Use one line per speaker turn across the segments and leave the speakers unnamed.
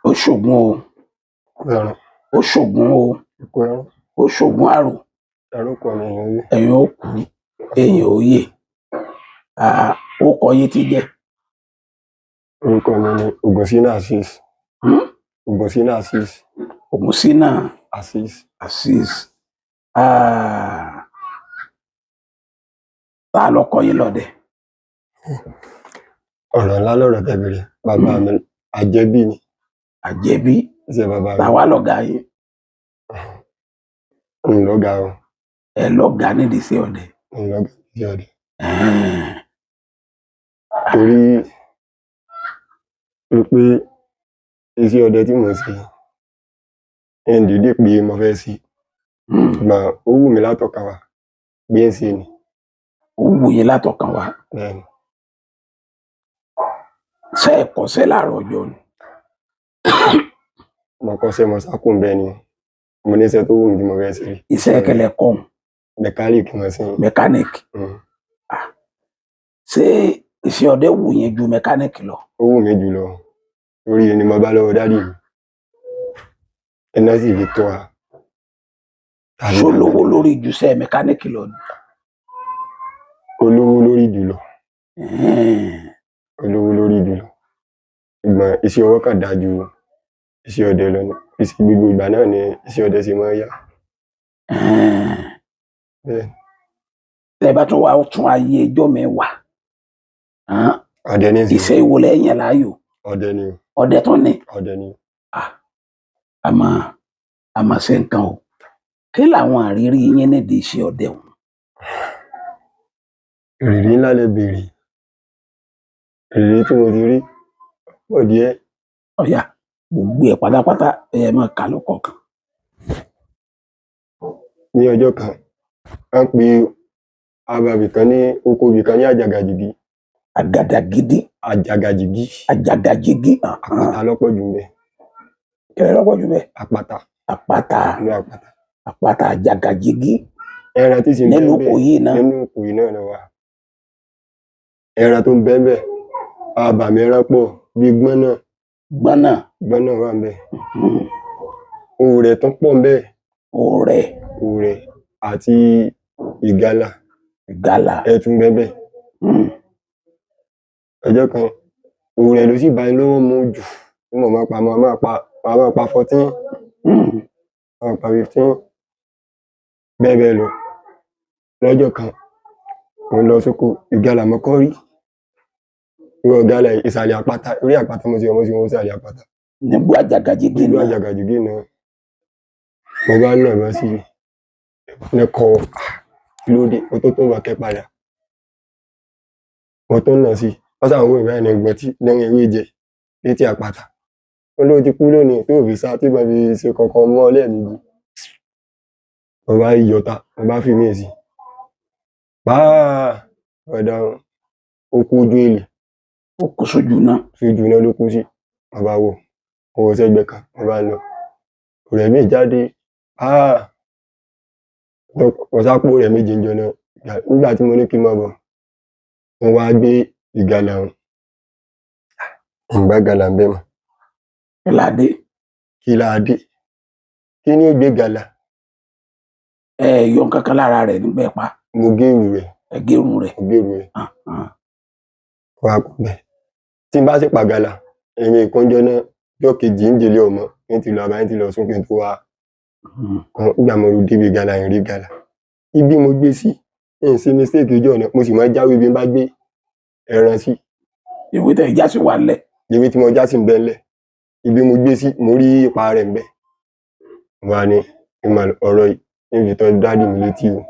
ó ṣògùn o,
ẹran
ó ṣògùn o,
ikú ẹran
ó ṣògùn àrò,
ẹran kọ ní ìyẹn wí.
ẹ̀yin ó kú, èèyàn ó yè. Ó kọ yín ti jẹ́.
Orúkọ mi ni Ògúnṣínà Azeez. Ògúnṣínà Azeez.
Ògúnṣínà
Azeez.
Azeez. Ta ló kọ́ yín lọ́dẹ?
Ọ̀rọ̀ ńlá lọ̀rọ̀ tẹ́bẹ̀rẹ̀. Bàbá mi àjẹbí ni.
Àjẹbí?
Ṣé bàbá mi?
Tàwa lọ̀gá yín?
Ńlọ́gà o.
Ẹ lọ́gà nídìí sí ọdẹ?
Ńlọ́gà nídìí ọdẹ. Torí pé iṣẹ́ ọdẹ tí mo ń ṣe ń dìde pé mo fẹ́ sí. Ṣùgbọ́n ó wù mí látọkàn wá bí ń ṣe ni.
Ó wù yín látọkàn wá?
Bẹ́ẹ̀ni.
Ṣé ẹ kọ́ṣẹ́ láàárọ̀ ọjọ́ ni?
Mo kọ́ṣẹ́ mo sákùn bẹ́ẹ̀ ni. Mo ní iṣẹ́ tó wù mí tí mo fẹ́ ṣe.
Iṣẹ́ kẹlẹ̀ kọ́?
Mẹkáníìkì mo ṣe.
Mẹkáníìkì? Ṣé iṣẹ́ ọdẹ wù yín ju mẹkáníìkì lọ?
Ó wù mí jù lọ. Torí ẹni mo bá lọ́wọ́ dádì mi. Iná sì fi tó wa.
Ṣó lówó lórí ju iṣẹ́ mẹkáníìkì lọ ni?
Olówó lórí jùlọ. Olówó lórí jùlọ. Ṣùgbọ́n iṣẹ́ ọwọ́ kan dáa ju iṣẹ́ ọdẹ lọ ni. Iṣẹ́ gbogbo ìgbà náà ni iṣẹ́ ọdẹ ṣe máa ń yá. Bẹ́ẹ̀.
Tẹ́ bá tún wá tún ayé ẹjọ́ mẹ́wàá.
Ọdẹ ní ìsìn.
Iṣẹ́ ìwo lẹ́yìn yàn láàyò?
Ọdẹ ni.
Ọdẹ tún ni?
Ọdẹ ni.
Àmọ́ ṣe nǹkan o. Kí làwọn àrírí yín nídìí iṣẹ́ ọdẹ ọ̀hún?
Ìrírí ńlá lẹ béèrè. Ìrírí tí mo ti rí pọ̀ díẹ̀.
Ọ̀yá, gbogbo ẹ̀ pátápátá ẹ máa kà lọ́kọ̀ọ̀kan.
Ní ọjọ́ kan, wọ́n pe abàmì kan ní oko ibì kan ní Àjàgàjìgí.
Àgàdàgídí?
Àjàgàjìgí.
Àjàgàjìgí.
Àpáta lọ́pọ̀ jù ńbẹ̀.
Kí lẹ lọ́pọ̀ jù ńbẹ̀?
Àpáta.
Àpáta.
Inú àpáta.
Àpáta Àjàgàjìgí.
Ẹran tí sì ń bẹ
nínú Ìkòyí náà?
nínú Ìkòyí náà ló wà. Ẹran tó ń bẹ ńbẹ̀, abàmì ẹran pọ̀ bí gbọ́nà.
Gbọ́nà?
Gbọ́nà wà ńbẹ̀. Òòrẹ̀ tún pọ̀ ńbẹ̀.
Òòrẹ̀?
Òòrẹ̀ àti ìgalà.
Ìgalà?
Ẹ̀ tún bẹ ńbẹ̀. Ọjọ́ kan, òòrẹ̀ ló sì bá mi lọ́wọ́ mu jù. Tí mo máa pa 14. Máa pa 15. Bẹ́ẹ̀ bẹ́ẹ̀ lọ. Lọ́jọ́ kan, mo lọ sóko, ìgalà mo kọ́ rí. Irú ìgalà ìsàlẹ̀ àpáta, orí àpáta mo ti wọ́n ìsàlẹ̀ àpáta.
Níbo Àjàgàjìgí náà?
Níbo Àjàgàjìgí náà. Mo bá nà lọ sí lẹ́kọ̀ọ́ lóde, mo tó wà kẹ́ padà. Mo tó nà sí. Wọ́n sàn wò ìwé ẹni ẹgbẹ́ tí lẹ́yìn ewé jẹ létí àpáta. Wọ́n ló ti kú lónìí tó fi sá tí mo fi ṣe kankan mọ́ lẹ́ẹ̀mejì. Mo bá yọta, mo bá fi mí sí. Ọ̀dà ó kú ojú èlé.
Ó kú sójú náà?
Sójú náà ló kú sí. Mo bá wò. Mo wọ sẹ́gbẹ̀ẹ́ kan, mo bá lọ. Ọ̀rẹ́ mi jáde. Mo sá pò rẹ̀ méje jọ náà. Nígbà tí mo ní kí n máa bọ̀, mo wá gbé ìgalà hàn. Ìgbà galà ń bẹ́ mọ̀.
Kí la dé?
Kí la dé? Kí ni ó gbé galà?
Yọ nǹkan kan lára rẹ̀ nígbà pa?
Mo gé irú rẹ̀.
Ẹ gé irú rẹ̀?
Mo gé irú rẹ̀. Wá kú bẹ́ẹ̀. Tí n bá sì pa galà, èmi ìkànjọ́ náà, ọjọ́ kejì ń délé ọmọ, ń ti lọ àbá, ń ti lọ sún kí n tó wá. Nígbà mo rú débi galà, ń rí galà. Ibi mo gbé sí, ń ṣe mistake ìjọ náà, mo sì máa jáwé bí n bá gbé ẹran sí.
Ìwé tẹ̀ já sí wà lẹ̀?
Ìwé tí mo já sí ń bẹ ńlẹ̀. Ibi mo gbé sí, mo rí ipa rẹ̀ ń bẹ. Wà ní ọ̀rọ̀ yìí, ń fi tọ́ dádì mi létí o.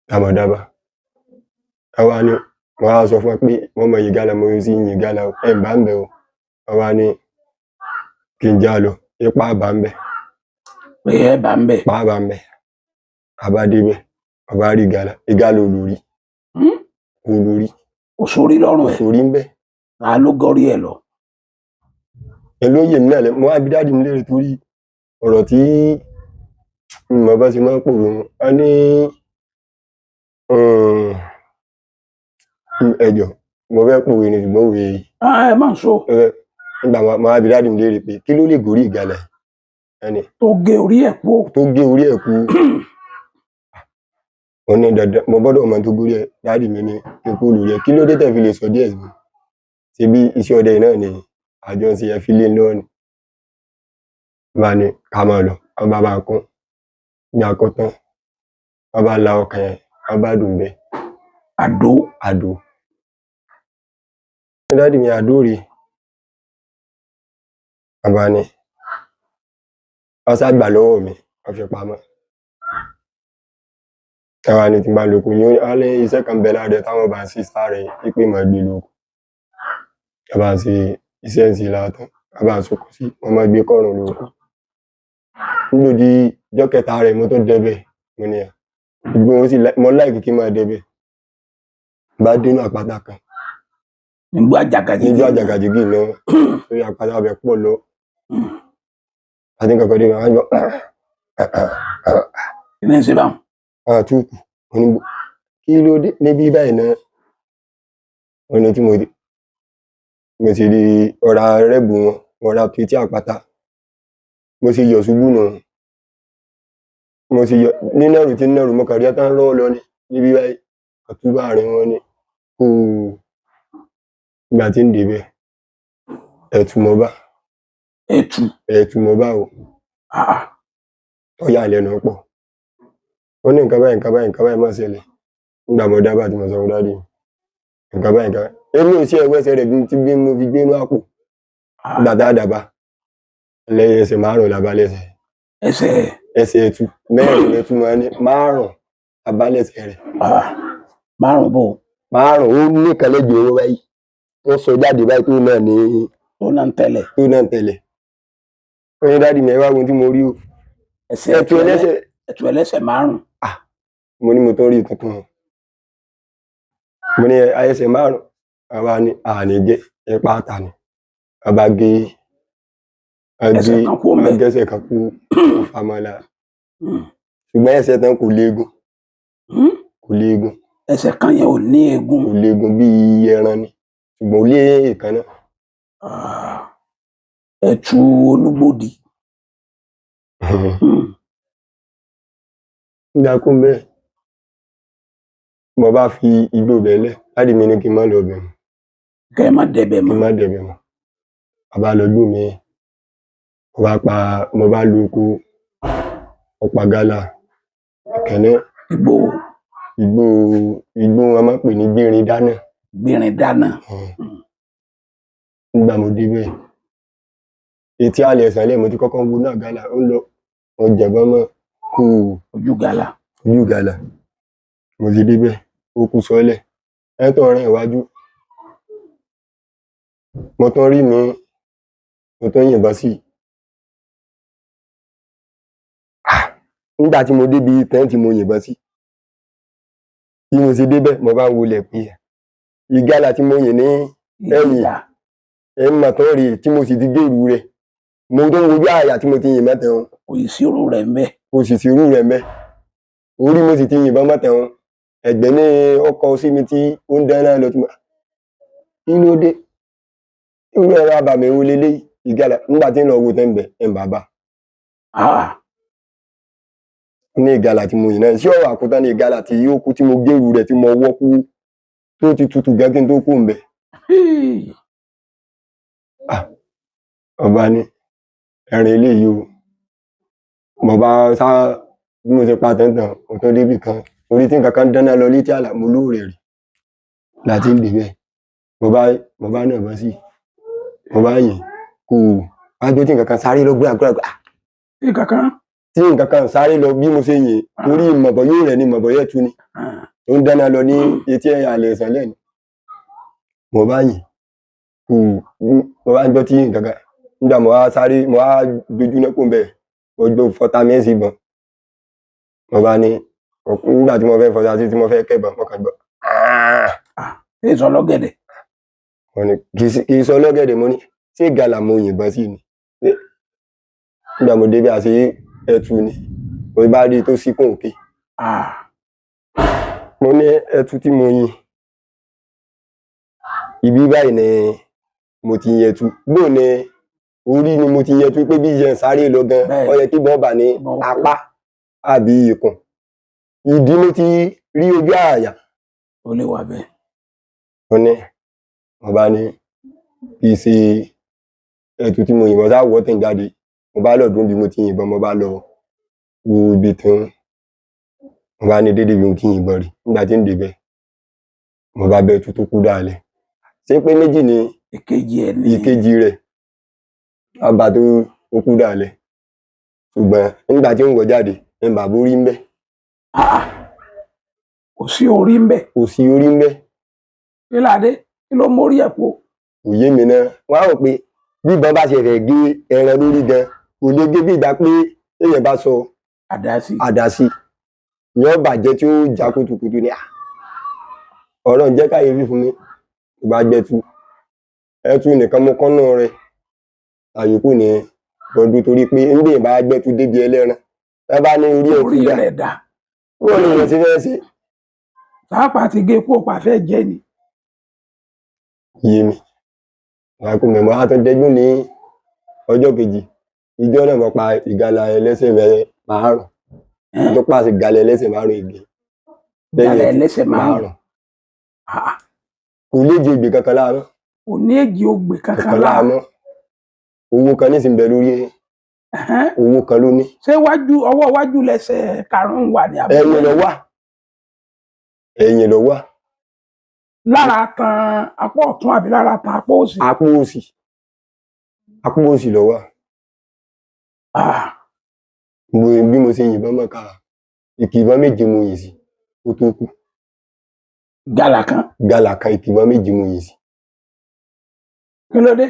Dábàdábà. Àwa ni wọ́n á sọ fún ẹ pé wọ́n mọ ìgalà, mo sí ìgalà ẹ̀ bá ń bẹ o. Àwa ni kí n já lọ, ipa bá ń bẹ.
Pé ẹ bá ń bẹ?
Pa bá ń bẹ. Àbá débẹ̀, àbá rí ìgalà. Ìgalà olórí. Olórí.
Òṣòrí lọ́rùn ẹ̀?
Òṣòrí ń bẹ.
Ta ló gọ́rí ẹ̀ lọ?
Lóye mi náà lẹ, mo wá bí dádì mi léèrè torí ọ̀rọ̀ tí mo bá ṣe máa ń pòwe wọn. A ní ẹjọ́, mo fẹ́ pòwe ni ṣùgbọ́n òwe yìí.
Ẹ máa ń sọ.
nígbà mo wá bi dáàdì mi léèrè pé kí ló lè gorí ìgalà ẹni
tó gé orí ẹ̀ kú.
tó gé orí ẹ̀ kú. Mo ní dandan mo gbọ́dọ̀ mọ tó gorí ẹ̀. Dáàdì mi ní kí n kú lórí ẹ̀. Kí ló dé tẹ́ fi lè sọ díẹ̀ sí mi? Ṣebí iṣẹ́ ọdẹ náà ni àjọ ń ṣe, ẹ fi lé lọ́wọ́ ni. Bá ní ká máa lọ, wọ́n bá kún ní akọ́tán, wọ́n bá la ọkàn yẹn, wọ́n bá dùn bẹ́ẹ̀. Àdó. Dáàdì mi àdó rèé. Wọ́n bá ní wọ́n sá gbà lọ́wọ́ mi, wọ́n fi pamọ́. Wọ́n ní tí n bá lóko yín, wọ́n ní iṣẹ́ kan bẹ láàrẹ táwọn bá ń ṣe sáré pípé máa gbé lóko. Wọ́n bá ń ṣe iṣẹ́ ń ṣe látàn, wọ́n bá ń sokò sí, wọ́n máa gbé kọ́rùn lóko. Nígbò di ọjọ́ kẹta rẹ̀ mo tó débẹ̀, mo ní gbogbo wọn sì mo láìkí kí n máa débẹ̀. Bá dénú àpáta kan.
Nígbà àjàgàjìgì náà, lórí àpáta ọbẹ̀ pọ̀ lọ. Àti nǹkan dé wọ́n gbọ́. Kí ni ń ṣe báwọn?
Àtúkù. Kí ló dé níbí báyìí náà? Wọ́n ní tí mo sì rí ọ̀rá rẹ́bù wọn, wọ́n ra pétí àpáta. Mo sì yọ̀ ṣubú náà. Mo sì yọ̀ nínẹ̀rù tí nínẹ̀rù mo kàrí ẹ́tàn lọ́wọ́ lọ ní níbí báyìí. Àtúbà àárín wọn ni kò ìgbà tí ń débẹ̀. Ẹ̀tù mo bá. Ẹ̀tù mo bá o. Ó yà lẹ́nu pọ̀. Wọ́n ní nǹkan báyìí máa ṣẹlẹ̀. Nígbà mo dábàá tí mo sọ fún dáàdì mi. Nǹkan báyìí. Èmi ò sí ẹwẹ́sẹ̀ rẹ̀ tí mo fi gbé inú àpò. Nígbà tá a dàbà. Lẹ́yìn ẹsẹ̀ 5 la bá lẹ́sẹ̀. Ẹsẹ̀ ẹ̀tù 4 lẹ́tù máa ní 5 la bá lẹ́sẹ̀ rẹ̀.
5 bò.
5 ó ní kan lẹ́gbẹ̀ẹ́ owó báyìí. Wọ́n sọ jáde báyìí tó náà ní.
Tó náà ń tẹ̀lẹ̀.
Wọ́n ní dáàdì mi ẹ wá ohun tí mo rí o. Ẹ̀tù
ẹlẹ́sẹ̀ 5.
Mo ní mo tó rí tuntun. Mo ní ẹsẹ̀ 5. Àwa ní àní jẹ́ ẹ̀pá àtà ni. Àbá gé ẹsẹ̀ kan kú ọ̀fàmọ́lá. Ṣùgbọ́n ẹsẹ̀ tán kò léegun.
Ẹsẹ̀ kan yẹn ò ní eegun.
Kò léegun bí ẹran ni. Ṣùgbọ́n ó lé èékánná.
Ẹ̀tù Olúgbòdì.
Dákún bẹ́ẹ̀. Mo bá fi igbó bẹ̀lẹ̀. Dáàdì mi ní kí n má lọ bẹ̀ mọ́.
Kẹ́ ẹ má dẹ̀bẹ̀ mọ́.
Kí n má dẹ̀bẹ̀ mọ́. Àbá lọ gbó mi. Mo bá lu oko. Ọ̀pá gálà. Kẹ̀nẹ́. Igbó wọn máa ń pè ní gbérin dáná. Nígbà mo débẹ̀. Etí àlẹ́ ìsànlẹ̀ mo ti kọ́kọ́ wo náà gálà. Ó lọ. Mo jẹ̀bọ́n mọ́.
Ojú gálà.
Mo ti débẹ̀. Ó kú sọ́lẹ̀. Ẹ̀tọ́ rẹ̀ iwájú. Mo tún rí mi. Mo tún yìnbọn sí. Nígbà tí mo débi tẹ́ǹtì mo yìnbọn sí. Bí mo ṣe débẹ̀ mo bá ń wọlé pé ìgalà tí mo yìn ní ẹ̀yìn ẹ̀mọ̀ tó rí tí mo sì ti gé ìrù rẹ̀. Mo tó ń wojú àyà tí mo ti yìn mẹ́tẹ̀ wọn.
Kò sì sírú rẹ̀ mẹ́.
Orí mo sì ti yìnbọn mẹ́tẹ̀ wọn. Ẹ̀gbẹ́ ní ọkọ̀ sí mi tí ó ń dáná lọ tí mo. Kí ló dé? Irú ẹ̀rọ abàmì wo lélẹ́yìí ìgalà nígbà tí ń lọ wo tẹ́ ń bẹ̀ ẹ̀ ń bàbá. Ní ìgalà tí mo yìn náà sí ọ̀rọ̀ àkútán ní ìgalà tí yóò kú tí mo gé ìrù rẹ̀ tí mo wọ́ kú tó ti tutù gan kí n tó kú ń bẹ̀. Ọba ní ẹ̀rìn eléyìí o. Mo bá sá bí mo ṣe pa tẹ̀ntàn mo tó débì kan orí tí nǹkan kan dáná lọ létí àlà mo lóòrè rí láti ń débẹ̀. Mo bá náà bọ́ sí. Mo bá yìn kú. Wá gbé tí nǹkan kan sáré lọ gbúràgbúràgbà. Tí nǹkan kan sáré lọ bí mo ṣe yìn orí mọ̀bọ̀ yóò rẹ̀ ni mọ̀bọ̀ yẹ́ tú ni. Ó ń dáná lọ ní etí àlẹ́ ìsànlẹ̀ ni. Mo bá yìn kú. Mo bá gbọ́ tí nǹkan kan. Nígbà mo wá sáré mo wá dojú náà kó ń bẹ̀. Mo gbọ́ fọ́tà mẹ́sì ìbọn. Mo bá ní nígbà tí mo fẹ́ fọ́tà sí tí mo fẹ́ kẹ́bọn mo kàn gbọ́.
Kì í sọ lọ́gẹ̀dẹ̀.
Kì í sọ lọ́gẹ̀dẹ̀ mo ní ṣé ìgalà mo yìnbọn sí ni. Nígbà mo débẹ̀ àṣé ẹ̀tù ni. Mo bá rí tó sí kùn òkè. Mo ní ẹ̀tù tí mo yìn. Ibi báyìí ni mo ti yẹtu bó ni orí ni mo ti yẹtu pé bí yẹn sáré lọ gan ó yẹ kí bọ́n bà ní apá àbí ikùn ìdí mo ti rí ojú àyà.
ó lè wà bẹ́ẹ̀.
ó ní mo bá ní kì í ṣe ẹ̀tù tí mo yìnbọn sáwọ́ tẹ̀ ń jáde mo bá lọ dún bí mo ti yìnbọn mo bá lọ wo ibi tí mo bá ní dédé bí mo ti yìnbọn rí nígbà tí ń débẹ̀ mo bá bẹ tuntun kú dálẹ̀ ṣé pé méjì ni ìkejì rẹ̀ àbá tó kú dálẹ̀ ṣùgbọ́n nígbà tí ń wọ jáde ní bàbá orí ń bẹ.
kò sí orí ń bẹ.
kò sí orí ń bẹ.
kí ládé kí ló mórí ẹ̀ po.
òye mi náà wọ́n á rò pé bí ìbọn bá ṣe fẹ́ gé ẹran lórí gan kò lè gé bí ìgbà pé èèyàn bá sọ àdásí yóò bàjẹ́ tí ó já kutukutu ni ọ̀rọ̀ ń jẹ́ káyéfì fún mi tó bá gbẹ́tu ẹtu nìkan mo kọ́nà rẹ̀ àyòkù ní ọdún torí pé ń gbé bá gbẹ́tu débi ẹlẹ́ran ẹ bá ní orí
rẹ̀ dà
wọ́n ní ìrìn tí fẹ́ ṣe.
sáàpà ti gé kó pa fẹ́ jẹ́ ni.
yé mi wàá mẹ́mọ́ àtúndẹ́gbọ́n ní ọjọ́ kejì ìjọ náà mo pa ìgalà ẹlẹ́sẹ̀ márùn tó pàṣẹ ìgalà ẹlẹ́sẹ̀ márùn ìgbé
ìgalà ẹlẹ́sẹ̀ márùn
kò léje ìgbé kankan láàmú.
kò ní èjì ògbè kankan láàmú.
owó kan ní ìsìn bẹ lórí owó kan ló ní.
ṣé ọwọ́ wájú lẹ́sẹ̀ karùn-ún wà ní abẹ́rẹ́.
ẹ̀yìn ló wà.
lára tan apá ọ̀tún àbí lára tan apá òsì.
apá òsì ló wà. bí mo ṣe yìnbọn mọ́ka ìkìbọn méjì mo yìn sí ó tó kú.
gàlà kan
ìkìbọn méjì mo yìn sí.
kí ló dé.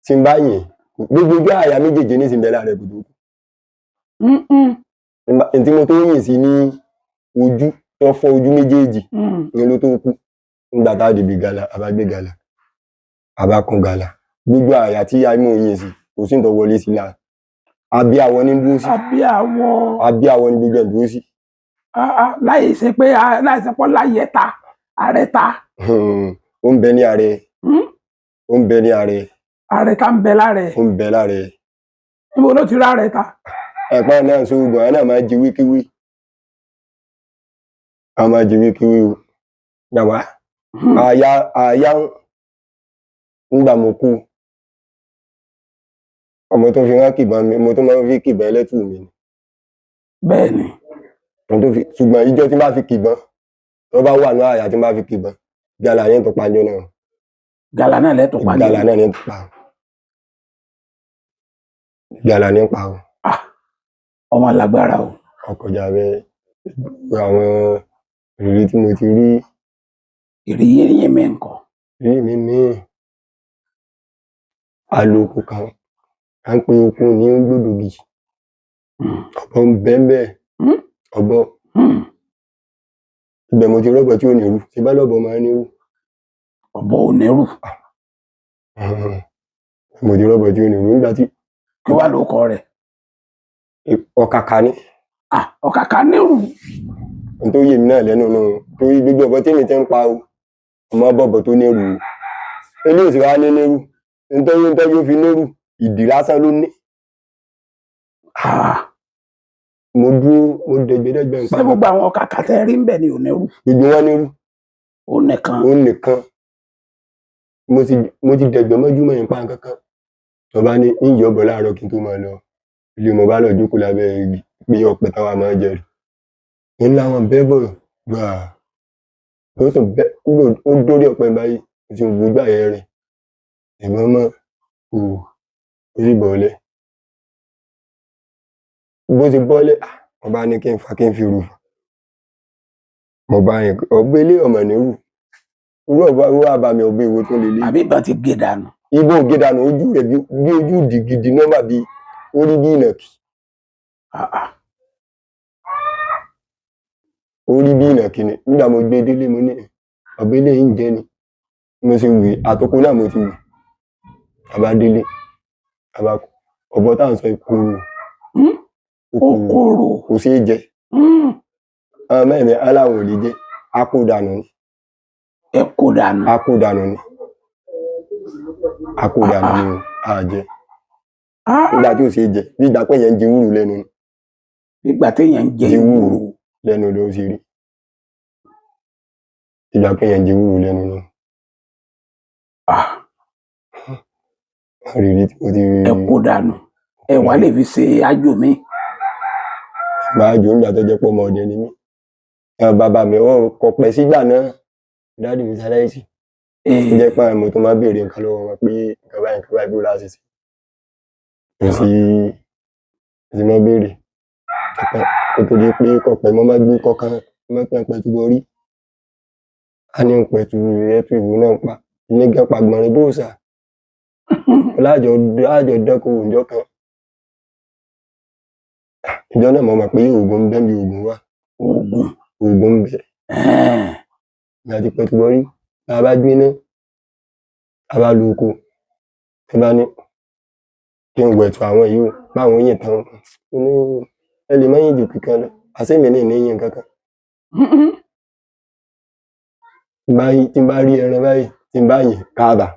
tí n bá yìn gbogbo ojú àyà méjèèjì ní ìsìn bẹ́ẹ̀ rẹ̀ kò tó kú. tí mo tó yìn sí ní ojú tó fọ́ ojú méjèèjì ní ló tó kú. nígbà tá a dìbì gàlà àbágbé gàlà àbákan gàlà gbogbo àyà tí a mú yìn sí kò sí ìtọ́ wọlé sí láà àbí àwọn ní dúró sí. àbí àwọn ní gbogbo ẹ̀ dúró sí.
láì ṣe pé láyé ta ààrẹ ta.
ó ń bẹ ní ààrẹ. ó ń bẹ ní ààrẹ.
ààrẹ ta ń bẹ láàrẹ.
ó ń bẹ láàrẹ.
níbo ló ti rá ààrẹ ta.
ẹ̀pọ́n náà sóògùn ẹ̀ náà máa jí wíkíwí. a máa jí wíkíwí o. gbàgbá àyà ńgbà mo kú ọmọ tó fi rán kìbọn mi mo tó máa ń fi kìbọn ẹlẹ́tù mi ni.
bẹ́ẹ̀ ni.
ṣùgbọ́n ìjọ tí n bá fi kìbọn tó bá wà ní àyà tí n bá fi kìbọn gàlà yẹn tó panjọ náà.
gàlà náà lẹ́tọ̀ panjọ.
gàlà náà ní pa o. gàlà ní pa o.
ọmọ lágbára o.
ọkọjà bẹ àwọn ìrírí tí mo ti rí.
ìrírí yẹn mi nǹkan.
ìrírí mi ní àlòkù kan à ń pe okun ní gbódògì ọ̀bọ ń bẹ́ẹ̀ ọ̀bọ ibẹ̀ mo ti rọ́bọ tí ò ní rú ṣe bá lọ́bọ máa ní rú.
ọ̀bọ ò ní rú.
mo ti rọ́bọ tí ò ní rú nígbà tí.
kí wàá ló kọ rẹ̀.
ọ̀kàkà ni.
ọ̀kàkà ní rú.
n tó yé mi náà lẹ́nu nù torí gbogbo ọ̀bọ tí mi ti ń pa o ọmọ bọ̀bọ̀ tó ní rú eléyìí sì wá ní ní rú nítorí ó fi ní rú ìdí lásán ló ní. mo dúró mo dẹgbẹdẹgbẹ nǹkan.
ṣé gbogbo àwọn ọ̀kàkà tẹ́ rí ń bẹ̀ ni ò ní rú.
gbogbo wọn ní rú.
ó nìkan.
mo ti dẹgbẹ mọ́júmọ́ yẹn pa nǹkan kan. tó bá ní ń yọ ọbọ láàárọ̀ kí n tó máa lọ ilé mo bá lọ jókòó lábẹ́ igi pé ọ̀pẹ táwa máa jẹ rí. ń láwọn bẹ́ẹ̀ bọ̀ gbà ó dórí ọ̀pẹ báyìí ó ti wù gbà yẹn rẹ̀ ìmọ̀ mọ́ kò rí bọ̀ọ́lẹ̀. bó ti bọ́lẹ̀ mo bá ní kí n fa kí n fi rù mo bá yẹn ọgbẹ́ ilé ọmọ nírú irú ọba àbàmì ọgbẹ́ ìwo tó lè lé.
àbí ìbọn ti gé dànù.
ibo gé dànù ojú rẹ̀ bí ojú gidi nọ́mbà bí orí bí ìnàkì. orí bí ìnàkì ni nígbà mo gbé délé mo ní ọgbẹ́ ilé yìí ń jẹ́ ni mo sì wì àtòkù náà mo ti wì àbá délé àbá ọ̀bọ táwọn sọ ìkorò.
Okoro
kò sí jẹ mẹ́rin aláwọ̀ ò lè jẹ akódànù ni.
ẹkódànù.
akódànù ni. akódànù ni o àjẹ
Ah,
nígbà tí ò ṣe jẹ bí ìgbà pé yẹn ń jẹ wúrù lẹ́nu ni.
nígbà téèyàn ń jẹ
Jẹ wúrù
ìwúrò.
lẹ́nu ló ṣe rí ìgbà pé yẹn ń jẹ wúrù lẹ́nu ni.
Ah,
Rírí tí mo ti
ẹ kó dànù. Ẹ wá lè fi ṣe àjò mi.
máa jò nígbà tó jẹ́ pé ọmọ ọdẹ ni mí. Bàbá mi kò pẹ́ sígbà náà dáàdì mi ṣaláìsí. Ó jẹ́ pé mo tó máa béèrè nǹkan lọ́wọ́ wọn pé nǹkan báyìí bó láti ṣe. Kò sí mọ́ béèrè. Kó tó di pé kọ̀pẹ́ mo máa gbé kọ̀ọ̀kan mọ́ pẹ̀tù borí. A ní pẹ̀tù ẹ̀tù ìwú náà pa. Ilé gan pàgbọ̀nrín bóòsà. Láàjọ dẹ́kun òǹjọ́ kan. Ìjọ náà mo mọ̀ pé oògùn ń bẹ bí oògùn wà. Oògùn ń bẹ. Láti pẹ̀tù borí. Bá a bá gbéná. A bá lu oko. Ẹ bá ní kí n wẹ̀tù àwọn yìí o. Báwọn yìí tán. Ẹ lè má yìn jù kíkan lọ. Àṣẹ́mi ní ìyìn kankan. Tí n bá rí ẹran báyìí tí n bá yìn káàbà.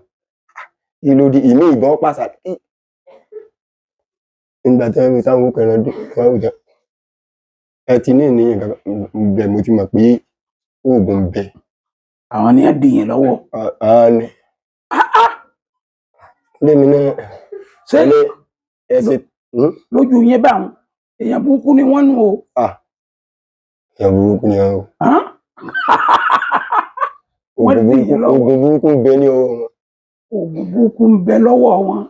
Ìlòdì ìmí ìbọn pàṣà. Nígbà tí wọ́n fi táwọn òkè ẹran dùn wọ́n wù jẹ́. Ẹ ti ní ìyìn kankan. Bẹ́ẹ̀ mo ti mọ̀ pé oògùn ń bẹ.
Àwọn ni á dìyàn lọ́wọ́.
Ni. Lẹ́mi náà.
Ṣé
ẹsẹ̀.
lójú yẹn báwọn èèyàn burúkú ni wọ́n nù o.
Èèyàn burúkú ni wọ́n o.
Wọ́n dìyàn lọ́wọ́.
Oògùn burúkú ń bẹ ní ọwọ́ wọn.
Oògùn burúkú ń bẹ lọ́wọ́ wọn.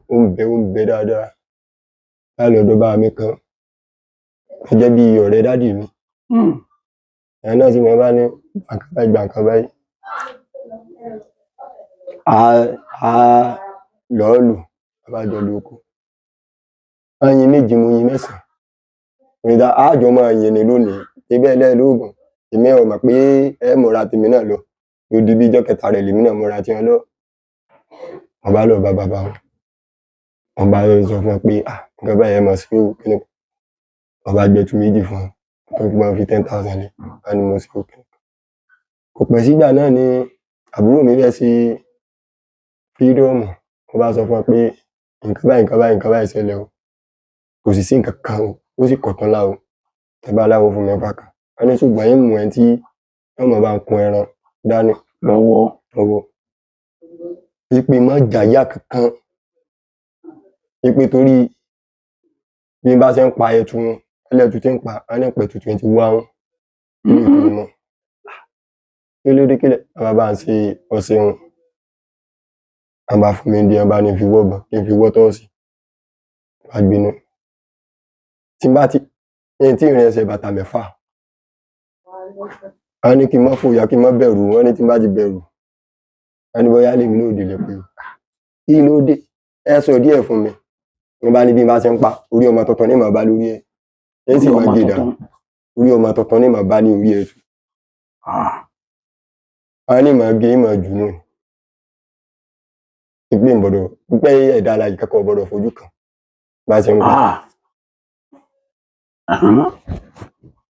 Ó ń bẹ dáadáa. Láì lọ́dọ̀ bá mi kan. Ó jẹ́ bí ọ̀rẹ́ dádì mi. Ẹ̀yà náà sì máa bá ní gbà nǹkan báyìí. A lọ́ọ́ lù abájọ lóko. Wọ́n yin méjì mo yin mẹ́sàn-án. Ìdá àjọ máa yin ni lónìí. Ibẹ̀ lẹ́ẹ̀lógún. Èmi ò mọ̀ pé ẹ múra tèmi náà lọ. Ó di bí ijọ́ kẹta rẹ̀ lèmi náà múra tí wọn lọ. Wọ́n bá lọ bá bàbá wọn. Wọ́n bá sọ fún wọn pé nǹkan báyìí ẹ mọ̀ sí òkè ní. Wọ́n bá gbẹ̀tù méjì fún wọn. Tó fi máa fi 10,000 lé. Wọ́n ní mo sí òkè. Kò pẹ́ sígbà náà ni àbúrò mi fẹ́ sí fírídọ́ọ̀mù. Wọ́n bá sọ fún wọn pé nǹkan báyìí ṣẹlẹ̀ o. Kò sì sí nǹkan kan o. Ó sì kọ̀tán láwo. Ẹ bá láwo fún mi bákan. Wọ́n ní ṣùgbọ́n yín mú ẹ tí wọ́n mọ̀ bá ń kun ẹran dání lọ́wọ́. Ìpè má jàyà kankan. Ìpè torí bí n bá ṣe ń pa ẹtu wọn. Ẹlẹ́tu tí ń pa á ní pẹ̀tù 21. Nínú ìtòlú mọ́. Kí ló dé kílẹ̀? Àwọn bá ń ṣe ọṣẹ wọn. Wọ́n bá fún mi ní ọba ní fi wọ́gbọ̀n. Kí n fi wọ́ tọ́ọ̀sì. Wá gbinú. Tí n bá ti rìn ẹsẹ̀ bàtà 6. Wọ́n ní kí n má fòyà kí n má bẹ̀rù. Wọ́n ní tí n bá ti bẹ̀rù. Wọ́n ní bóyá lèmi náà ò délẹ̀ pé o. Kí ló dé? Ẹ sọ díẹ̀ fún mi. Wọ́n bá ní bí n bá ṣe ń pa orí ọmọ tuntun ní màá bá lórí ẹ̀. Ẹ sì máa gé dànù. Orí ọmọ tuntun ní màá bá ní orí ẹ̀ tù. Wọ́n ní màá gé màá jù náà. Ìpè ń gbọdọ̀ pípẹ́ ẹ̀dá alààyè kankan gbọdọ̀ fojú kan. Bá ṣe ń pa.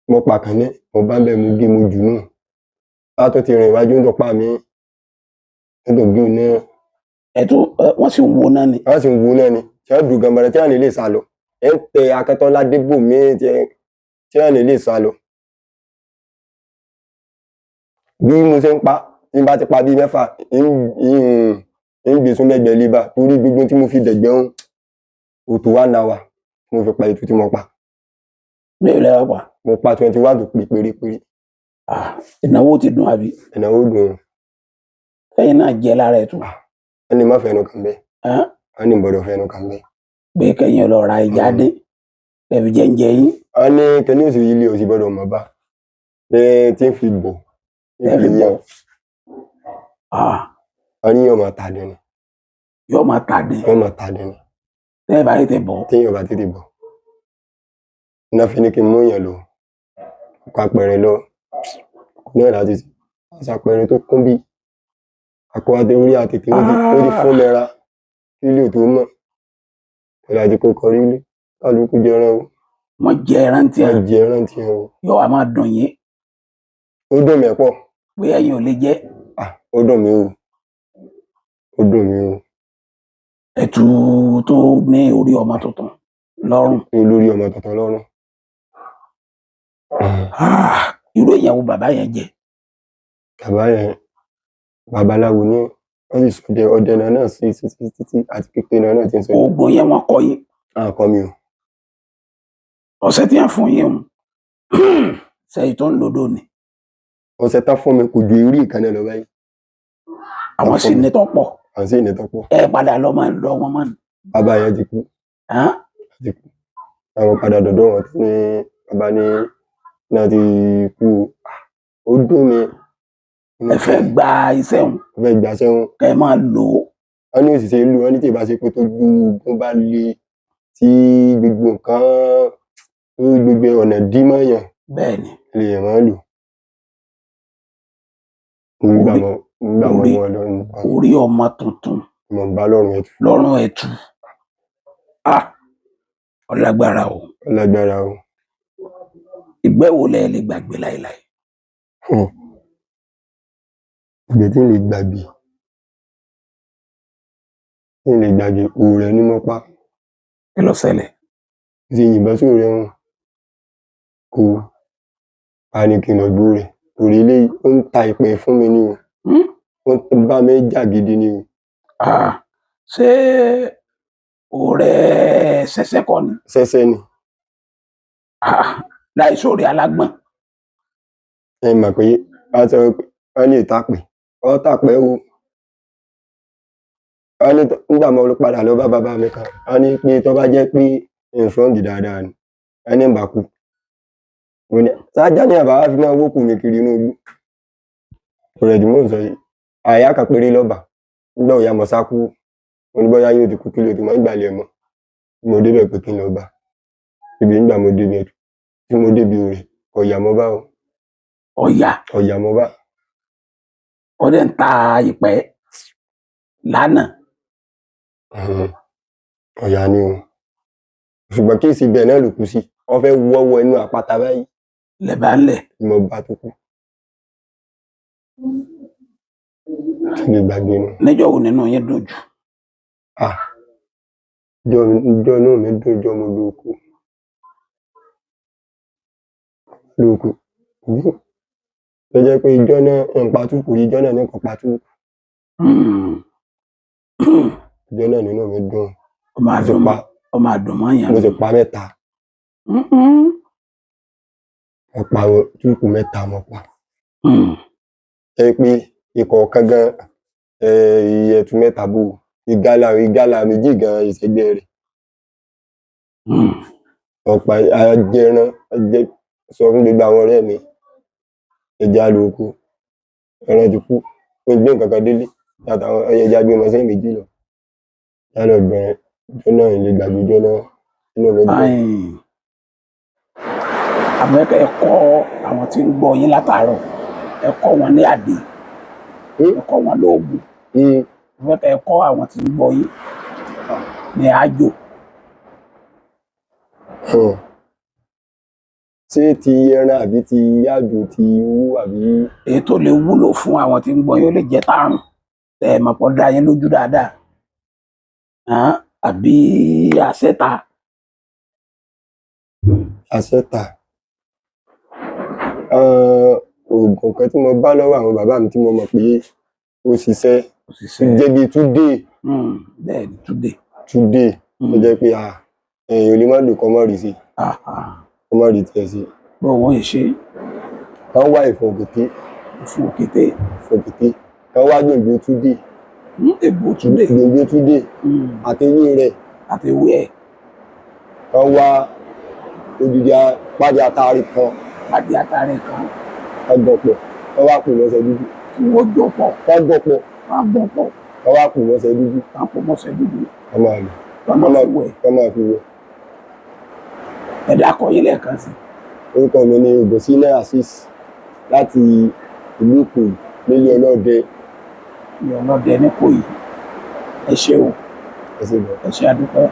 Mo pa kan ní mo bá bẹ̀ mo gé mo jù náà. Bá tó ti rìn iwájú ń tọpa mi. Nítorí gé náà.
Wọ́n sì ń wo náà ni.
Wọ́n sì ń wo náà ni. Tí wọ́n dùn gànbàrẹ̀ tí wọ́n lè sá lọ. Ẹ ń tẹ Akẹ́tọ́lá débò mí tí wọ́n lè sá lọ. Bí mo ṣe ń pa tí n bá ti pa bí 6 ń gbé sún lẹ́gbẹ̀ẹ́ lébà torí gbogbo tí mo fi dẹ̀gbẹ́ ń òtò 1 hour mo fi pa ètò tí mo pa.
Mélòó lẹ wá pa?
Mo pa 21 tó pé pérépéré.
Ìnáwó ti dùn àbí?
Ìnáwó dùn.
Lẹ́yìn náà jẹ́ lára ẹ̀ tún.
Wọ́n ní má fẹnu kàn bẹ́ẹ̀. Wọ́n ní gbọ́dọ̀ fẹnu kàn bẹ́ẹ̀.
Pé kẹ́yìn lọ ra ìjà dé. Ẹ̀fì jẹ́ ń jẹ yín.
Wọ́n ní kẹ́ni òsì ilé òsì gbọ́dọ̀ mọ̀ bá. Bẹ́ẹ̀ tí ń fi bọ̀. Wọ́n ní yóò máa tàdé ni.
Yóò máa tàdé.
Yóò máa tàdé ni.
Tẹ́ẹ̀ bá tètè bọ̀.
Téèyàn bá tètè bọ̀. Iná fi ní kí n mú èèyàn lò. Kó apẹ̀rẹ̀ lọ. Ní ọ̀la ti ṣàpẹẹrẹ tó kún bí. Àkọ́ adé orí àtètè ó ti fún lẹ́ra. Kílò tó mọ̀. Ìlàjì kò kọrí ilé. Kálukú jẹ ẹran o.
Wọ́n jẹ ẹran tí ẹ.
Wọ́n jẹ ẹran tí ẹ o.
Yóò wá máa dùn yín.
Ó dùn mí pọ̀.
Pé ẹ̀yin ò lè jẹ.
Ó dùn mí o. Ó dùn mí o.
ẹ̀tù tó ní orí ọmọ tuntun lọ́rùn.
Olórí ọmọ tuntun lọ́rùn.
Irú èèyàn wo bàbá yẹn jẹ́?
Bàbá yẹn babaláwo ní wọ́n sì sọdẹ ọdẹ náà sí títí àti kékeré náà ti ń sọ.
Oògùn yẹn wọ́n kọ yín?
Àkọ́ mi o.
Ọ̀sẹ̀ tí wọ́n fún yín sẹ́yìn tó ń lòdò ni.
Ọ̀sẹ̀ tán fún mi kò ju orí ìkànnì lọ báyìí.
Àwọn sì ní tó pọ̀.
Àwọn sì ní tó pọ̀.
Ẹ padà lọ máa ń lọ wọn mọ́ ni.
Bàbá yẹn ti kú. Ti kú. Àwọn padà dọ̀dọ̀ wọn tí ní bàbá ní náà ti kú. Ó dùn mí.
Ẹ fẹ́ gba iṣẹ́ wọn.
Ẹ fẹ́ gba iṣẹ́ wọn.
Ẹ máa lò ó.
Wọ́n ní òṣìṣẹ́ ìlú wọn ní tí ì bá ṣe pé tó ju ogun bá le tí gbogbo nǹkan tó gbogbo ọ̀nà dí mọ́yàn.
Bẹ́ẹ̀ni.
Lèèyàn máa lò. Nígbà wọn lọ.
Orí ọmọ tuntun.
Mo ń bá lọ́rùn ẹ̀tù.
Lọ́rùn ẹ̀tù. Ọlágbára o.
Ọlágbára o.
Ìgbẹ́ wo lẹ lè gbàgbé láìláì?
Ìgbẹ́ tí ń lè gbàgbé. Tí ń lè gbàgbé òòrè ní mọ́pá.
Kí ló ṣẹlẹ̀?
Ti yìnbọn sí òòrè wọn. Kò a ní kí n lọ gbó rẹ̀. Òòrè eléyìí ó ń ta ìpẹ́ fún mi ní o. Ó ń bá mi jà gidi ni o.
Ṣé òòrè ṣẹ̀ṣẹ̀ kọ́ ni?
Ṣẹ̀ṣẹ̀ ni.
Láì sóòrè alágbọ̀n.
Ẹ mọ̀ pé wọ́n ní ìtàpẹ̀. Wọ́n tàpẹ́ o. Wọ́n ní nígbà mo padà lọ bá bàbá mi kan. Wọ́n ní pé tó bá jẹ́ pé ìfọ́ǹdì dáadáa ni. Wọ́n ní ìbá kú. Mo ní sáájá ní àbá wá fi máa wókù mi kiri inú igbó. Ọ̀rẹ́ tí mò ń sọ yìí. Àyà kan péré lọ́ba. Nígbà òyà mọ̀ sá kú. Mo ní bóyá yóò ti kú kí ló ti máa ń gbàlẹ̀ mọ́. Mo débẹ̀ pé kí n lọ bá. Ibi nígbà mo débẹ̀ tí mo débi òòrè. Ọ̀yà mo bá o. Ọ̀yà mo bá.
Ọdẹ ń ta ìpẹ́ lánàá.
Ọ̀yà ni o. Ṣùgbọ́n kí èsì bẹ́ẹ̀ náà ló kú sí. Wọ́n fẹ́ wọ́wọ́ inú àpáta báyìí.
Lẹ́bàá ń lẹ̀.
Mo bá tó kú. Lè gbàgbé nu.
Níjọ́ wo nínú yín dùn jù?
Ìjọ náà mi dùn ìjọ mo lóko. Tó jẹ́ pé ìjọ náà ń patúkù ìjọ náà ní kan patúkù. Ìjọ náà nínú mi dùn.
Ọmọ àdùnmọ́ yẹn.
Mo sì pa mẹ́ta. Mo pa túkù mẹ́ta mo pa. Ẹ pé ikọ̀ kan gan ẹ̀tù mẹ́ta bò ìgalà méjì gan ìṣẹ́gbẹ́ rẹ̀. Ọ̀pá ajẹran sọ fún gbogbo àwọn ọ̀rẹ́ mi ẹja lóko ẹran ti kú ó gbé nǹkan kan délé látàwọn ẹja gbé mọ́sẹ́ méjì lọ yálà ọgbẹ̀rẹ̀ ìjọ náà ilé gbàgbé ìjọ náà inú mi dùn.
Àmọ́kẹ́ ẹ̀kọ́ àwọn tí ń gbọ́ yín látàárọ̀ ẹ̀kọ́ wọn ní àdé ẹ̀kọ́ wọn lóògùn àmọ́kẹ́ ẹ̀kọ́ àwọn tí ń gbọ́ yín ní àjò.
Ṣé ti ẹran àbí ti àjò ti owó àbí.
Èyí tó lè wúlò fún àwọn tí ń gbọ́ yín ó lè jẹ́ tààrùn tẹ̀ mọ̀ pọ̀ dá yín lójú dáadáa àbí àṣẹta.
Àṣẹta oògùn kan tí mo bá lọ́wọ́ àwọn bàbá mi tí mo mọ̀ pé ó ṣiṣẹ́ jẹ́ bí túdé.
Bẹ́ẹ̀ ni túdé.
Túdé ó jẹ́ pé èèyàn lè má lò kọ́ mọ́ rí sí kọ́ mọ́ rí tiẹ̀ sí.
Bọ́ wọ́n yìí ṣe.
Wọ́n wá ìfun òkété.
Ìfun òkété.
Ìfun òkété. Wọ́n wá gbòǹgbò túdé.
Ègbò túdé.
Gbòǹgbò túdé. Àtẹwé rẹ̀.
Àtẹwé ẹ̀.
Wọ́n wá odidi pàdé àtàrí kan.
Pàdé àtàrí kan.
Wọ́n gbọ̀pọ̀. Wọ́n wá kù mọ́sẹ̀ dúdú.
Wọ́n gbọ̀pọ̀.
Wọ́n gbọ̀pọ̀.
Wọ́n gbọ̀pọ̀.
Wọ́n wá kù mọ́sẹ̀ dúdú.
Wọ́n kù mọ́sẹ̀ dúdú.
Wọ́n máa lò.
Wọ́n máa fi wẹ̀.
Wọ́n máa fi wẹ̀.
Ẹ̀dá akọ̀yìn lẹ́ẹ̀kan sí.
Orúkọ mi ni Ògúnsínà Azeez láti ìlú Ìkòyí nílé ọlọ́dẹ.
Ilé ọlọ́dẹ ní Ìkòyí. Ẹ ṣé o.
Ẹ ṣé bọ̀.
Ẹ ṣé àdúpẹ́.